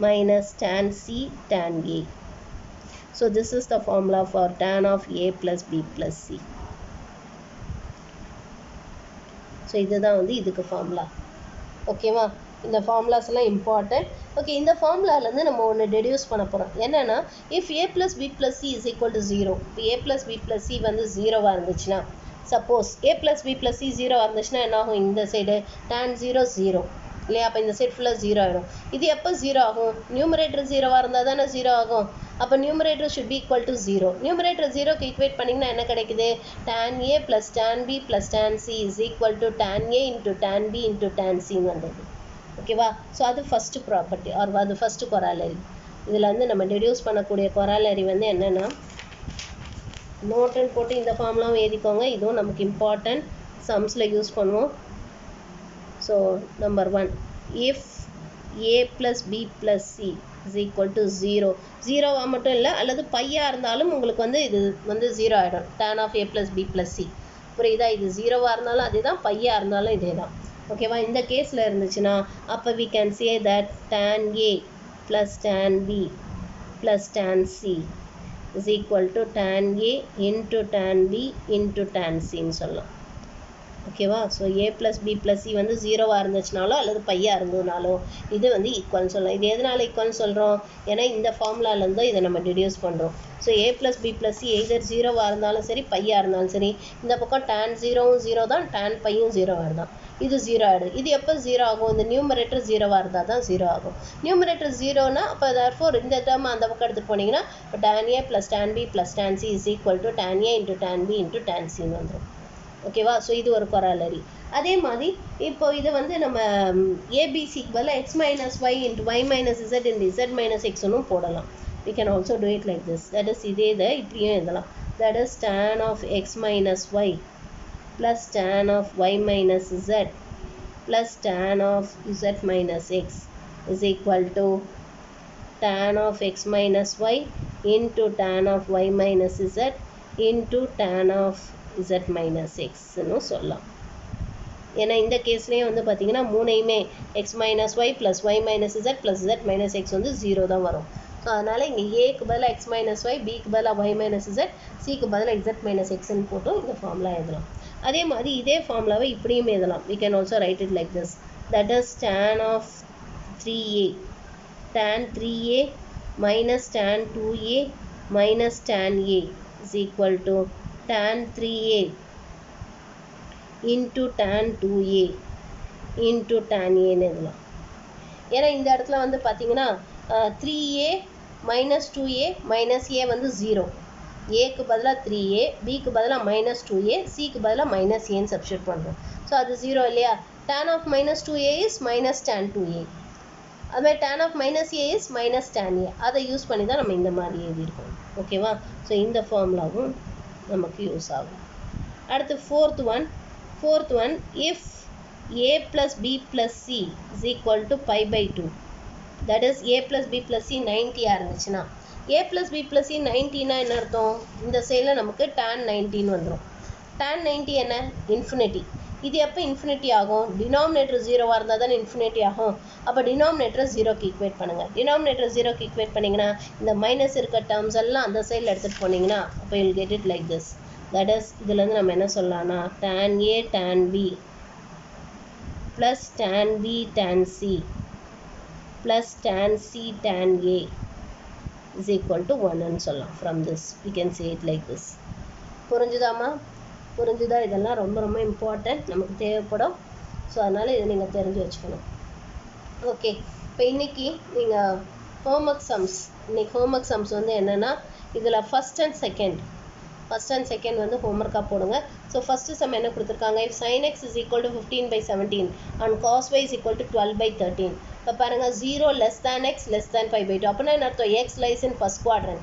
minus tan C tan A. So this is the formula for tan of A plus B plus C. So இதுதான் வந்து இதுக்கு formula. ஓகேவா? இந்த ஃபார்முலாஸ்லாம் important. Okay, இந்த ஃபார்முலாலேருந்து நம்ம ஒன்று deduce பண்ண போகிறோம். என்னென்னா if A plus B plus C is equal to 0, இப்போ A plus B plus C வந்து 0வாக இருந்துச்சுன்னா, suppose A plus B plus C 0 இருந்துச்சுன்னா என்ன ஆகும்? இந்த சைடு tan 0 0 இல்லையா? அப்போ இந்த சைடு ஃபுல்லாக 0 ஆகிடும். இது எப்போ 0 ஆகும்? நியூமரேட்டர் 0வாக இருந்தால் தானே 0 ஆகும். அப்போ numerator should be equal to 0. Numerator 0க்கு ஈக்குவேட் பண்ணிங்கன்னா என்ன கிடைக்குது? tan A plus tan B plus tan C is equal to tan A into tan B into tan C வந்தது. ஓகேவா? ஸோ அது ஃபஸ்ட்டு ப்ராப்பர்ட்டி ஆர் அது ஃபஸ்ட்டு கொராலரி. இதில் வந்து நம்ம டெடியூஸ் பண்ணக்கூடிய கொராலரி வந்து என்னென்னா நோட்டுன்னு போட்டு இந்த ஃபார்ம்லாம் எழுதிக்கோங்க. இதுவும் நமக்கு இம்பார்ட்டன்ட், சம்ஸில் யூஸ் பண்ணுவோம். So number 1, if A plus B plus C is equal to 0, 0வாக மட்டும் இல்லை, அல்லது பையாக இருந்தாலும் உங்களுக்கு வந்து இது வந்து 0 ஆகிடும். tan of A plus B plus C புரியுதா? இது 0வாக இருந்தாலும் அதே தான், பையாக இருந்தாலும் இதே தான். ஓகேவா? இந்த கேஸில் இருந்துச்சுன்னா அப்போ we can say that tan A plus tan B plus tan C is equal to tan A into tan B into tan C ன்னு சொல்லலாம். ஓகேவா? So a plus b plus C வந்து ஜீரோவாக இருந்துச்சுனாலோ அல்லது பையாக இருந்ததுனாலோ இது வந்து ஈக்குவல்னு சொல்லலாம். இது எதனால் ஈக்குவல்னு சொல்கிறோம்? ஏன்னா இந்த ஃபார்முலாலேருந்து இதை நம்ம டிடியூஸ் பண்ணுறோம். So a plus b plus c either ஜீரோவாக இருந்தாலும் சரி பையாக இருந்தாலும் சரி, இந்த பக்கம் tan ஜீரோவும் ஜீரோ தான், tan பையும் ஜீரோவாக தான், இது ஜீரோ ஆகிடும். இது எப்போ ஜீரோ ஆகும்? இந்த நியூமரேட்டர் ஜீரோவாக இருந்தால் தான் ஜீரோ ஆகும். நியூமரேட்டர் ஜீரோனா அப்போ therefore இந்த டேர்ம் அந்த பக்கம் எடுத்துகிட்டு போனீங்கன்னா இப்போ tan a plus tan b plus tan c is equal to tan a into tan b into tan cன்னு வந்துடும். ஓகேவா? ஸோ இது ஒரு கொராலரி. அதே மாதிரி இப்போ இது வந்து நம்ம ஏபிசிக்கு பதில் x minus y into y minus z into z minus எக்ஸ்னும் போடலாம். we can also do it like this. that is இதே இதை இப்படியும் எழுதலாம். that is tan of x minus y plus tan of y minus z plus tan of z minus x is equal to tan of x minus y into tan of y minus z into tan of z minus x ன்னு சொல்லலாம். ஏன்னா இந்த கேஸ்லேயே வந்து பார்த்தீங்கன்னா மூணையுமே x minus y plus y minus z plus z minus x வந்து zero தான் வரும். ஸோ அதனால் இங்கே ஏக்கு பதிலாக எக்ஸ் மைனஸ் ஒய், பிக்கு பதிலாக ஒய் மைனஸ் இசட், சிக்கு பதிலாக இசட் மைனஸ் எக்ஸ்ன்னு போட்டும் இந்த ஃபார்முலா எழுதலாம். அதே மாதிரி இதே ஃபார்முலாவை இப்படியும் எழுதலாம். we can also write it like this. that is tan of 3a tan 3a minus tan 2a minus tan a is equal to tan 3a into tan 2a into tan a ன்னு எழுதலாம். ஏன்னா இந்த இடத்துல வந்து பார்த்தீங்கன்னா 3a minus 2a minus a வந்து 0, ஏக்கு பதிலாக 3a, பிக்கு பதிலாக மைனஸ் 2a, சிக்கு பதிலாக மைனஸ் ஏன்னு சப்ஸ்டியூட் பண்ணுறோம். ஸோ அது 0 இல்லையா? tan of minus 2a is minus tan 2a. அதுமாதிரி tan of minus a is minus tan a. அதை யூஸ் பண்ணி தான் நம்ம இந்த மாதிரி எழுதியிருக்கோம். ஓகேவா? ஸோ இந்த ஃபார்முலாவும் நமக்கு யூஸ் ஆகும். அடுத்து fourth one if a plus b plus c is equal to pi by 2, that is a plus b plus c 90 இருந்துச்சுன்னா a plus b plus c 90னா என்ன அர்த்தம்? இந்த சைடில் நமக்கு tan 90 வந்துடும். tan 90 என்ன? இன்ஃபினிட்டி. இது எப்போ இன்ஃபினிட்டி ஆகும்? டினாமினேட்டர் ஜீரோவாக இருந்தால் தான் இன்ஃபினிட்டி ஆகும். அப்போ டினாமினேட்டரை ஜீரோக்கு ஈக்குவேட் பண்ணுங்கள். டினாமினேட்டர் ஜீரோக்கு ஈக்குவேட் பண்ணிங்கன்னா இந்த மைனஸ் இருக்க டேர்ம்ஸ் எல்லாம் அந்த சைடில் எடுத்துகிட்டு போனீங்கன்னா அப்போ you'll get it like this. that is இதுலேருந்து நம்ம என்ன சொல்லலாம்னா tan a tan b plus tan b tan c plus tan c tan a is equal to 1 ன்னு சொல்லலாம். from this we can say it like this. புரிஞ்சுதாம்மா? புரிஞ்சுதா? இதெல்லாம் ரொம்ப ரொம்ப இம்பார்ட்டன்ட், நமக்கு தேவைப்படும். ஸோ அதனால் இதை நீங்கள் தெரிஞ்சு வச்சுக்கணும். ஓகே, இப்போ இன்றைக்கி நீங்கள் ஹோம்ஒர்க் சம்ஸ் வந்து என்னென்னா இதில் ஃபஸ்ட் அண்ட் செகண்ட் வந்து ஹோம்ஒர்க்காக போடுங்க. ஸோ ஃபஸ்ட்டு சம் என்ன கொடுத்துருக்காங்க? if sin x is equal to 15/17 and cos y is equal to 12/13. இப்போ பாருங்கள் 0 less than x less than 5/2. அப்படின்னா என்ன அர்த்தம்? x lies in first quadrant.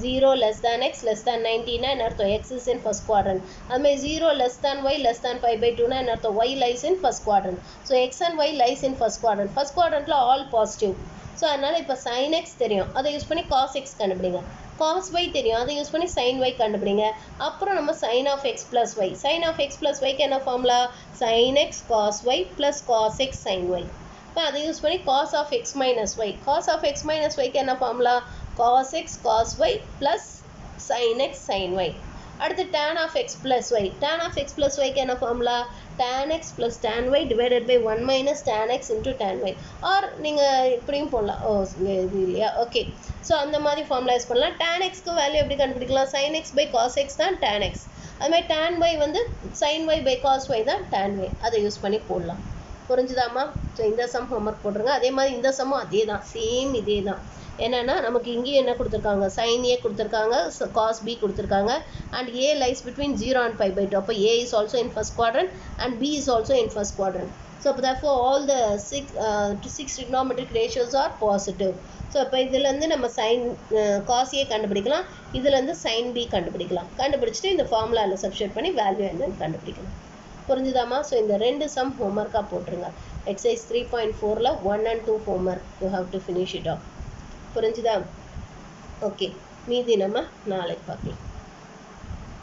0 less than x less than 19 என்ன அர்த்தம்? x is in first quadrant. அதுமாதிரி 0 less than y less than 5/2 என்ன அர்த்தம்? y lies in first quadrant. So x and y lies in first quadrant. First குவாட்ரண்ட்டில் all positive. So அதனால் இப்போ sin x தெரியும், அதை யூஸ் பண்ணி cos x கண்டுபிடிங்க. cos y தெரியும், அதை யூஸ் பண்ணி sin y கண்டுபிடிங்க. அப்புறம் நம்ம sin of x plus y. sin of x plus y என்ன formula? sin x cos y plus cos x sin y. இப்போ அதை யூஸ் பண்ணி cos of x minus y. cos of x minus y என்ன formula? cos x cos y plus sin x sin y. அடுத்து tan of x plus y. tan of x plus y என்ன formula? tan x plus tan y divided by 1 minus tan x into tan y. Or நீங்கள் இப்படியும் போடலாம். இது இல்லையா? Okay, so அந்த மாதிரி formula use பண்ணலாம். tan xக்கு வேல்யூ எப்படி கண்டுபிடிக்கலாம்? sin x by cos x தான் tan x. அதுமாதிரி tan y வந்து sin y by cos y தான் tan y. அதை யூஸ் பண்ணி போடலாம். புரிஞ்சுதாம்மா? ஸோ இந்த சம் ஹோம்ஒர்க் போட்டுருங்க. அதே மாதிரி இந்த சம்மும் அதே தான், சேம் இதே தான். என்னென்னா நமக்கு இங்கேயும் என்ன கொடுத்துருக்காங்க? sin a கொடுத்துருக்காங்க, cos b கொடுத்துருக்காங்க, and a lies between 0 and 5/2. அப்போ a is also in first quadrant and b is also in first quadrant. So therefore all the six trigonometric ratios are positive. So இப்போ இதுலேருந்து நம்ம cos a கண்டுபிடிக்கலாம், இதுலேருந்து sin b கண்டுபிடிச்சிட்டு இந்த ஃபார்முலாவில் substitute பண்ணி வேல்யூ என்னன்னு கண்டுபிடிக்கலாம். புரிஞ்சுதாம்மா? ஸோ இந்த 2 சம் ஹோம்ஒர்க்காக போட்டுருங்க. எக்ஸசைஸ் 3.4ல் 1 and 2 homework you have to finish it off. புரிஞ்சுதா? ஓகே, மீதி நம்ம நாளைக்கு பார்க்கலாம்.